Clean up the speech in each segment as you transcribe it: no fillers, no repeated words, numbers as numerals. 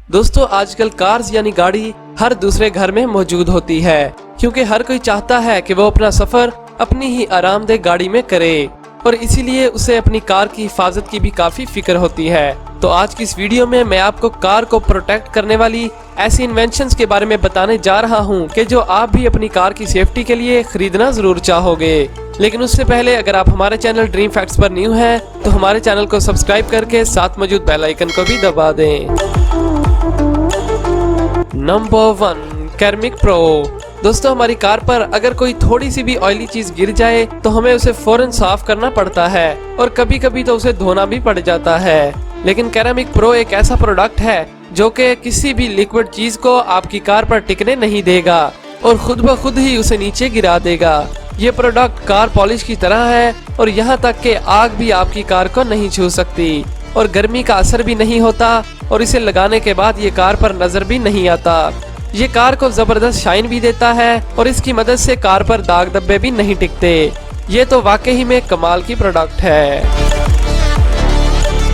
दोस्तों आजकल कार्स यानी गाड़ी हर दूसरे घर में मौजूद होती है, क्योंकि हर कोई चाहता है कि वो अपना सफर अपनी ही आरामदेह गाड़ी में करे और इसीलिए उसे अपनी कार की हिफाजत की भी काफी फिक्र होती है। तो आज की इस वीडियो में मैं आपको कार को प्रोटेक्ट करने वाली ऐसी इन्वेंशंस के बारे में बताने जा रहा हूं कि जो आप भी अपनी कार की सेफ्टी के लिए खरीदना जरूर चाहोगे। लेकिन उससे पहले अगर आप हमारे चैनल ड्रीम फैक्ट्स पर न्यू हैं तो हमारे चैनल को सब्सक्राइब करके साथ मौजूद बेल आइकन को भी दबा दें। Number 1, Ceramic Pro. दोस्तों हमारी कार पर अगर कोई थोड़ी सी भी ऑयली चीज गिर जाए तो हमें उसे फौरन साफ करना पड़ता है और कभी कभी तो उसे धोना भी पड़ जाता है। लेकिन केरामिक प्रो एक ऐसा प्रोडक्ट है जो कि किसी भी लिक्विड चीज को आपकी कार पर टिकने नहीं देगा और खुद ब खुद ही उसे नीचे गिरा देगा। ये प्रोडक्ट कार पॉलिश की तरह है और यहाँ तक कि आग भी आपकी कार को नहीं छू सकती और गर्मी का असर भी नहीं होता और इसे लगाने के बाद ये कार पर नजर भी नहीं आता। ये कार को जबरदस्त शाइन भी देता है और इसकी मदद से कार पर दाग धब्बे भी नहीं टिकते। ये तो वाकई में कमाल की प्रोडक्ट है।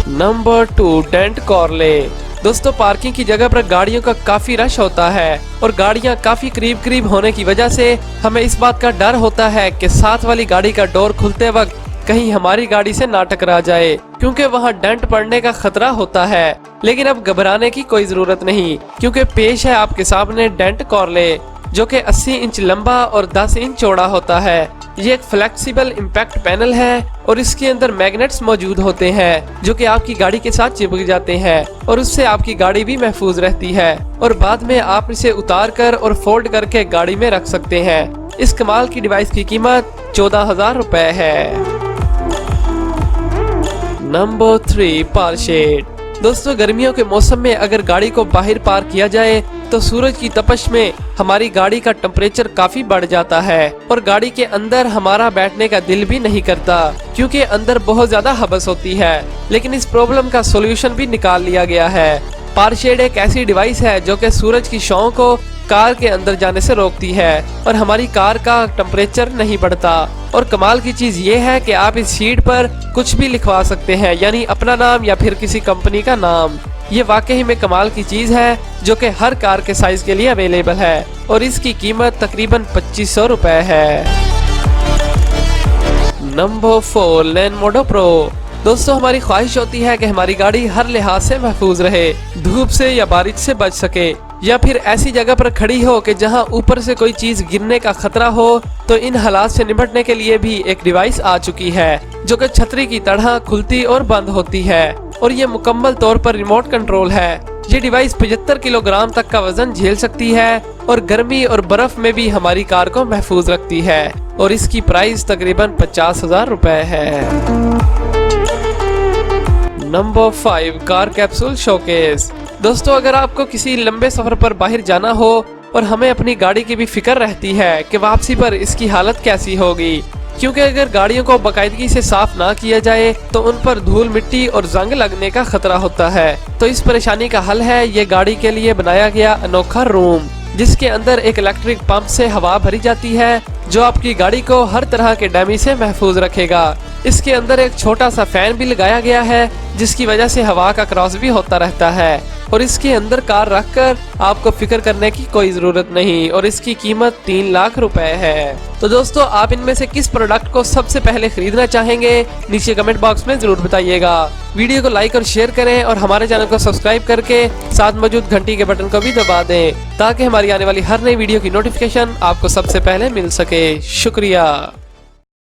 नंबर 2, डेंट कॉर्ले। दोस्तों पार्किंग की जगह पर गाड़ियों का काफी रश होता है और गाड़ियां काफी करीब करीब होने की वजह से हमें इस बात का डर होता है कि साथ वाली गाड़ी का डोर खुलते वक्त कहीं हमारी गाड़ी से ना टकरा जाए, क्योंकि वहां डेंट पड़ने का खतरा होता है। लेकिन अब घबराने की कोई जरूरत नहीं, क्योंकि पेश है आपके सामने डेंट कॉर्ले जो कि 80 इंच लंबा और 10 इंच चौड़ा होता है। ये एक फ्लेक्सिबल इम्पैक्ट पैनल है और इसके अंदर मैग्नेट्स मौजूद होते हैं जो कि आपकी गाड़ी के साथ चिपक जाते हैं और उससे आपकी गाड़ी भी महफूज रहती है और बाद में आप इसे उतार कर और फोल्ड करके गाड़ी में रख सकते हैं। इस कमाल की डिवाइस की कीमत 14,000 रुपए है। नंबर 3, पार शेड। दोस्तों गर्मियों के मौसम में अगर गाड़ी को बाहर पार्क किया जाए तो सूरज की तपश में हमारी गाड़ी का टेम्परेचर काफी बढ़ जाता है और गाड़ी के अंदर हमारा बैठने का दिल भी नहीं करता, क्योंकि अंदर बहुत ज्यादा हबस होती है। लेकिन इस प्रॉब्लम का सॉल्यूशन भी निकाल लिया गया है। पार शेड एक ऐसी डिवाइस है जो कि सूरज की छांव को कार के अंदर जाने से रोकती है और हमारी कार का टेम्परेचर नहीं बढ़ता। और कमाल की चीज ये है कि आप इस शीट पर कुछ भी लिखवा सकते हैं, यानी अपना नाम या फिर किसी कंपनी का नाम। ये वाकई में कमाल की चीज है जो कि हर कार के साइज के लिए अवेलेबल है और इसकी कीमत तकरीबन 2500 रुपए है। नंबर 4, लेनमोडो प्रो। दोस्तों हमारी ख्वाहिश होती है कि हमारी गाड़ी हर लिहाज से महफूज रहे, धूप से या बारिश से बच सके या फिर ऐसी जगह पर खड़ी हो कि जहां ऊपर से कोई चीज गिरने का खतरा हो। तो इन हालात से निपटने के लिए भी एक डिवाइस आ चुकी है जो कि छतरी की तरह खुलती और बंद होती है और ये मुकम्मल तौर पर रिमोट कंट्रोल है। ये डिवाइस 75 किलोग्राम तक का वजन झेल सकती है और गर्मी और बर्फ में भी हमारी कार को महफूज रखती है और इसकी प्राइस तकरीबन 50,000 रुपए है। Number 5, car capsule showcase. दोस्तों अगर आपको किसी लंबे सफर पर बाहर जाना हो और हमें अपनी गाड़ी की भी फिक्र रहती है कि वापसी पर इसकी हालत कैसी होगी, क्योंकि अगर गाड़ियों को बाकायदगी से साफ ना किया जाए तो उन पर धूल मिट्टी और जंग लगने का खतरा होता है। तो इस परेशानी का हल है ये गाड़ी के लिए बनाया गया अनोखा रूम, जिसके अंदर एक इलेक्ट्रिक पंप से हवा भरी जाती है जो आपकी गाड़ी को हर तरह के डैमेज से महफूज रखेगा। इसके अंदर एक छोटा सा फैन भी लगाया गया है जिसकी वजह से हवा का क्रॉस भी होता रहता है और इसके अंदर कार रखकर आपको फिक्र करने की कोई जरूरत नहीं और इसकी कीमत 3 लाख रुपए है। तो दोस्तों आप इनमें से किस प्रोडक्ट को सबसे पहले खरीदना चाहेंगे नीचे कमेंट बॉक्स में जरूर बताइएगा। वीडियो को लाइक और शेयर करें और हमारे चैनल को सब्सक्राइब करके साथ मौजूद घंटी के बटन को भी दबा दें ताकि हमारी आने वाली हर नई वीडियो की नोटिफिकेशन आपको सबसे पहले मिल सके। शुक्रिया।